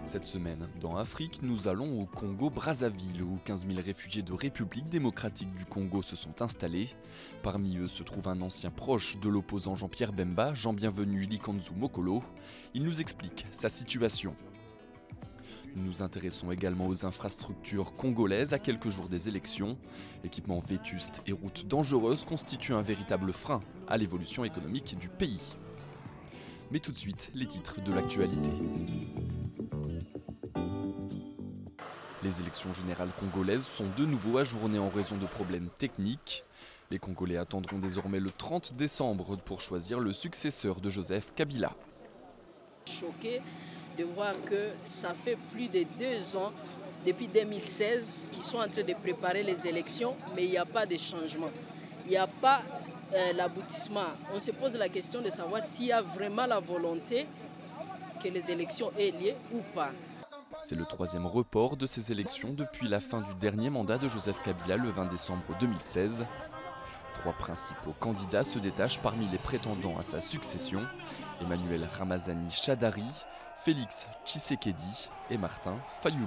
Cette semaine, dans Afrique, nous allons au Congo-Brazzaville, où 15 000 réfugiés de République démocratique du Congo se sont installés. Parmi eux se trouve un ancien proche de l'opposant Jean-Pierre Bemba, Jean-Bienvenu Likanzu Mokolo. Il nous explique sa situation. Nous nous intéressons également aux infrastructures congolaises à quelques jours des élections. Équipements vétustes et routes dangereuses constituent un véritable frein à l'évolution économique du pays. Mais tout de suite, les titres de l'actualité. Les élections générales congolaises sont de nouveau ajournées en raison de problèmes techniques. Les Congolais attendront désormais le 30 décembre pour choisir le successeur de Joseph Kabila. Choqué de voir que ça fait plus de 2 ans, depuis 2016, qu'ils sont en train de préparer les élections, mais il n'y a pas de changement. Il n'y a pas l'aboutissement. On se pose la question de savoir s'il y a vraiment la volonté que les élections aient lieu ou pas. C'est le 3e report de ces élections depuis la fin du dernier mandat de Joseph Kabila le 20 décembre 2016. 3 principaux candidats se détachent parmi les prétendants à sa succession: Emmanuel Ramazani Shadari, Félix Tshisekedi et Martin Fayulu.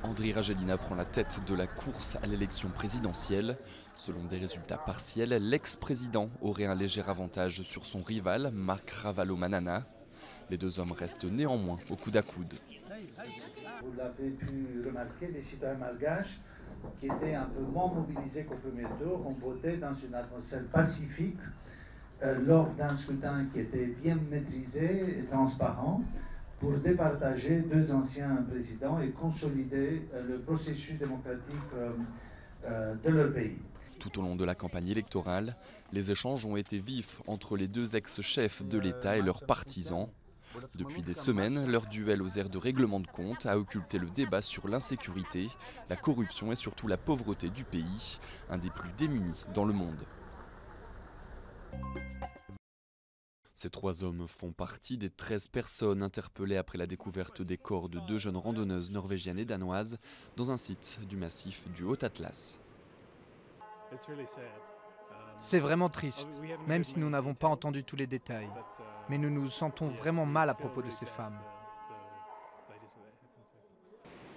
Andry Rajoelina prend la tête de la course à l'élection présidentielle. Selon des résultats partiels, l'ex-président aurait un léger avantage sur son rival, Marc Ravalomanana. Les 2 hommes restent néanmoins au coude à coude. Vous l'avez pu remarquer, les citoyens malgaches qui étaient un peu moins mobilisés qu'au premier tour ont voté dans une atmosphère pacifique lors d'un scrutin qui était bien maîtrisé et transparent pour départager 2 anciens présidents et consolider le processus démocratique de leur pays. Tout au long de la campagne électorale, les échanges ont été vifs entre les 2 ex-chefs de l'État et leurs partisans. Depuis des semaines, leur duel aux airs de règlement de compte a occulté le débat sur l'insécurité, la corruption et surtout la pauvreté du pays, un des plus démunis dans le monde. Ces 3 hommes font partie des 13 personnes interpellées après la découverte des corps de 2 jeunes randonneuses norvégiennes et danoises dans un site du massif du Haut-Atlas. C'est vraiment triste, même si nous n'avons pas entendu tous les détails. Mais nous nous sentons vraiment mal à propos de ces femmes.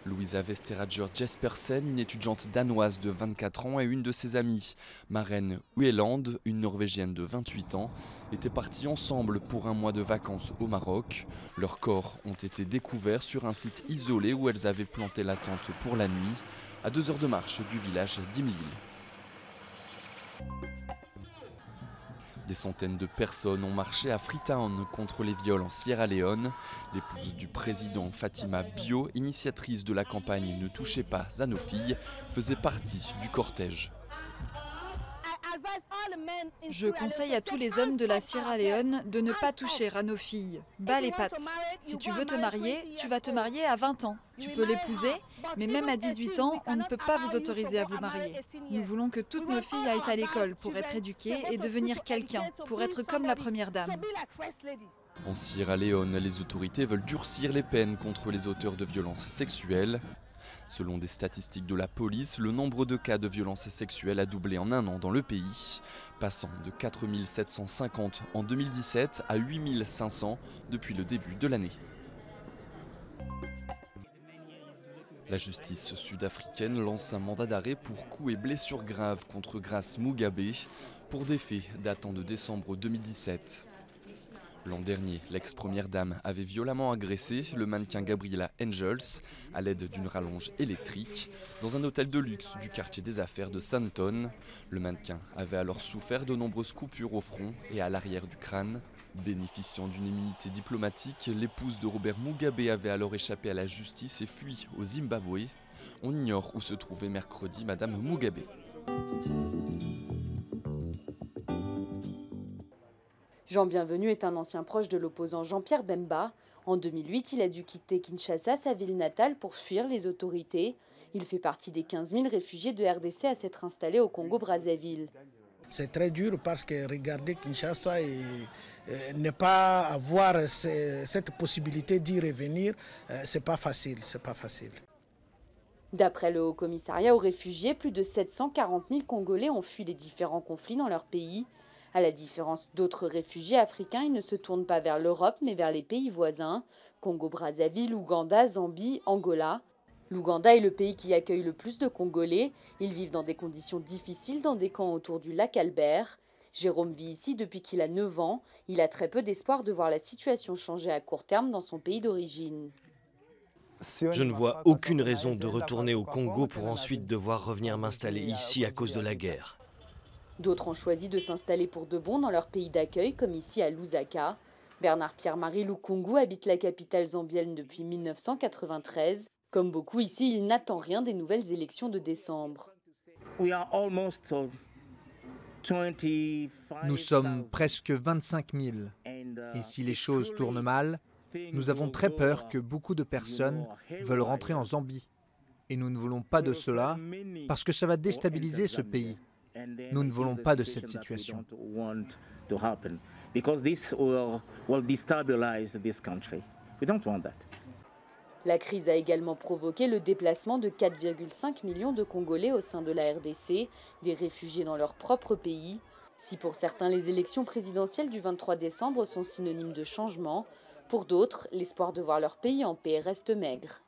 Louisa Vesterager Jespersen, une étudiante danoise de 24 ans et une de ses amies, Maren Ueland, une Norvégienne de 28 ans, étaient parties ensemble pour un mois de vacances au Maroc. Leurs corps ont été découverts sur un site isolé où elles avaient planté la tente pour la nuit, à 2 heures de marche du village d'Imlil. Des centaines de personnes ont marché à Freetown contre les viols en Sierra Leone. L'épouse du président, Fatima Bio, initiatrice de la campagne Ne touchez pas à nos filles, faisait partie du cortège. Je conseille à tous les hommes de la Sierra Leone de ne pas toucher à nos filles. Bas les pattes. Si tu veux te marier, tu vas te marier à 20 ans. Tu peux l'épouser, mais même à 18 ans, on ne peut pas vous autoriser à vous marier. Nous voulons que toutes nos filles aillent à l'école pour être éduquées et devenir quelqu'un, pour être comme la première dame. En Sierra Leone, les autorités veulent durcir les peines contre les auteurs de violences sexuelles. Selon des statistiques de la police, le nombre de cas de violences sexuelles a doublé en 1 an dans le pays, passant de 4 750 en 2017 à 8 500 depuis le début de l'année. La justice sud-africaine lance un mandat d'arrêt pour coups et blessures graves contre Grace Mugabe pour des faits datant de décembre 2017. L'an dernier, l'ex-première dame avait violemment agressé le mannequin Gabriela Angels à l'aide d'une rallonge électrique dans un hôtel de luxe du quartier des affaires de Sandton. Le mannequin avait alors souffert de nombreuses coupures au front et à l'arrière du crâne. Bénéficiant d'une immunité diplomatique, l'épouse de Robert Mugabe avait alors échappé à la justice et fui au Zimbabwe. On ignore où se trouvait mercredi Madame Mugabe. Jean-Bienvenu est un ancien proche de l'opposant Jean-Pierre Bemba. En 2008, il a dû quitter Kinshasa, sa ville natale, pour fuir les autorités. Il fait partie des 15 000 réfugiés de RDC à s'être installés au Congo-Brazzaville. C'est très dur parce que regarder Kinshasa et ne pas avoir cette possibilité d'y revenir, c'est pas facile, c'est pas facile. D'après le Haut Commissariat aux réfugiés, plus de 740 000 Congolais ont fui les différents conflits dans leur pays. À la différence d'autres réfugiés africains, ils ne se tournent pas vers l'Europe mais vers les pays voisins, Congo-Brazzaville, Ouganda, Zambie, Angola. L'Ouganda est le pays qui accueille le plus de Congolais. Ils vivent dans des conditions difficiles dans des camps autour du lac Albert. Jérôme vit ici depuis qu'il a 9 ans. Il a très peu d'espoir de voir la situation changer à court terme dans son pays d'origine. Je ne vois aucune raison de retourner au Congo pour ensuite devoir revenir m'installer ici à cause de la guerre. D'autres ont choisi de s'installer pour de bon dans leur pays d'accueil, comme ici à Lusaka. Bernard Pierre-Marie Lukungu habite la capitale zambienne depuis 1993. Comme beaucoup ici, il n'attend rien des nouvelles élections de décembre. Nous sommes presque 25 000. Et si les choses tournent mal, nous avons très peur que beaucoup de personnes veulent rentrer en Zambie. Et nous ne voulons pas de cela parce que ça va déstabiliser ce pays. Nous ne voulons pas de cette situation. La crise a également provoqué le déplacement de 4,5 millions de Congolais au sein de la RDC, des réfugiés dans leur propre pays. Si pour certains les élections présidentielles du 23 décembre sont synonymes de changement, pour d'autres, l'espoir de voir leur pays en paix reste maigre.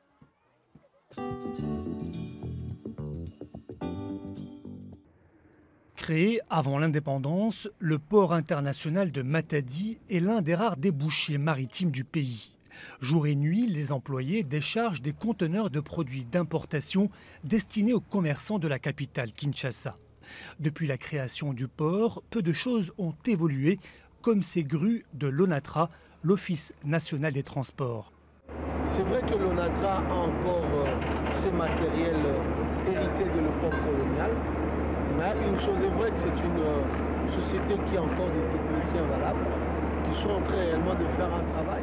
Créé avant l'indépendance, le port international de Matadi est l'un des rares débouchés maritimes du pays. Jour et nuit, les employés déchargent des conteneurs de produits d'importation destinés aux commerçants de la capitale Kinshasa. Depuis la création du port, peu de choses ont évolué, comme ces grues de l'ONATRA, l'Office national des transports. C'est vrai que l'ONATRA a encore ses matériels hérités de l'époque coloniale, mais une chose est vraie que c'est une société qui a encore des techniciens valables, qui sont en train réellement de faire un travail.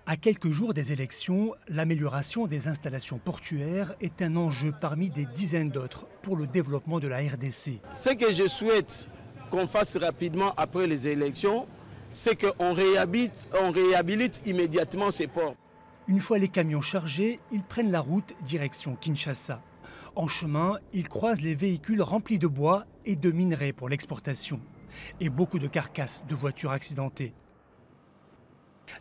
À quelques jours des élections, l'amélioration des installations portuaires est un enjeu parmi des dizaines d'autres pour le développement de la RDC. Ce que je souhaite qu'on fasse rapidement après les élections, c'est qu'on réhabilite immédiatement ces ports. Une fois les camions chargés, ils prennent la route direction Kinshasa. En chemin, ils croisent les véhicules remplis de bois et de minerais pour l'exportation. Et beaucoup de carcasses de voitures accidentées.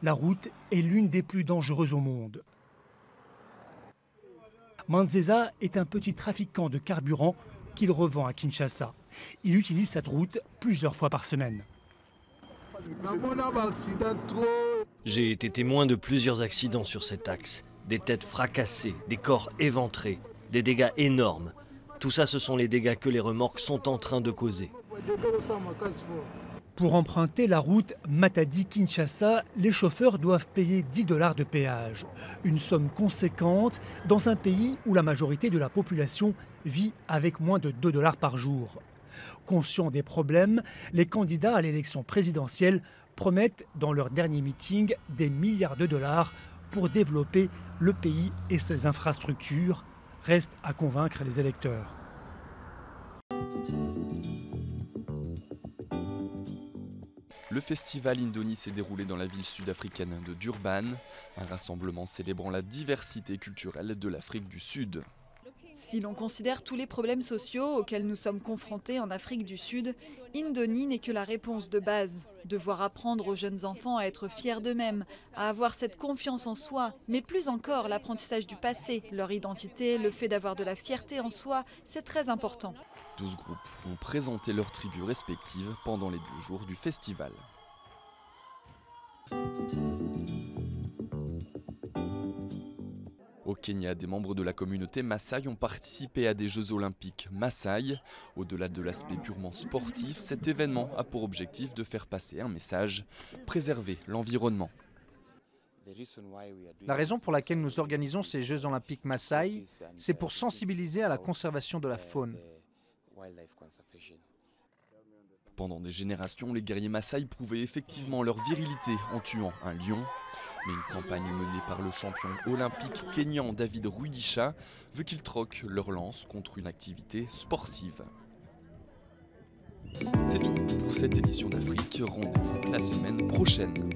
La route est l'une des plus dangereuses au monde. Manzeza est un petit trafiquant de carburant qu'il revend à Kinshasa. Il utilise cette route plusieurs fois par semaine. J'ai été témoin de plusieurs accidents sur cet axe. Des têtes fracassées, des corps éventrés, des dégâts énormes. Tout ça, ce sont les dégâts que les remorques sont en train de causer. Pour emprunter la route Matadi-Kinshasa, les chauffeurs doivent payer 10 $ de péage. Une somme conséquente dans un pays où la majorité de la population vit avec moins de 2 $ par jour. Conscients des problèmes, les candidats à l'élection présidentielle promettent dans leur dernier meeting des milliards de dollars pour développer le pays et ses infrastructures. Reste à convaincre les électeurs. Le festival Indoni s'est déroulé dans la ville sud-africaine de Durban, un rassemblement célébrant la diversité culturelle de l'Afrique du Sud. Si l'on considère tous les problèmes sociaux auxquels nous sommes confrontés en Afrique du Sud, Indoni n'est que la réponse de base. Devoir apprendre aux jeunes enfants à être fiers d'eux-mêmes, à avoir cette confiance en soi, mais plus encore l'apprentissage du passé, leur identité, le fait d'avoir de la fierté en soi, c'est très important. 12 groupes ont présenté leurs tribus respectives pendant les 2 jours du festival. Au Kenya, des membres de la communauté Maasai ont participé à des Jeux olympiques Maasai. Au-delà de l'aspect purement sportif, cet événement a pour objectif de faire passer un message, préserver l'environnement. La raison pour laquelle nous organisons ces Jeux olympiques Maasai, c'est pour sensibiliser à la conservation de la faune. Pendant des générations, les guerriers Maasai prouvaient effectivement leur virilité en tuant un lion. Mais une campagne menée par le champion olympique kényan David Rudisha veut qu'ils troquent leur lance contre une activité sportive. C'est tout pour cette édition d'Afrique. Rendez-vous la semaine prochaine.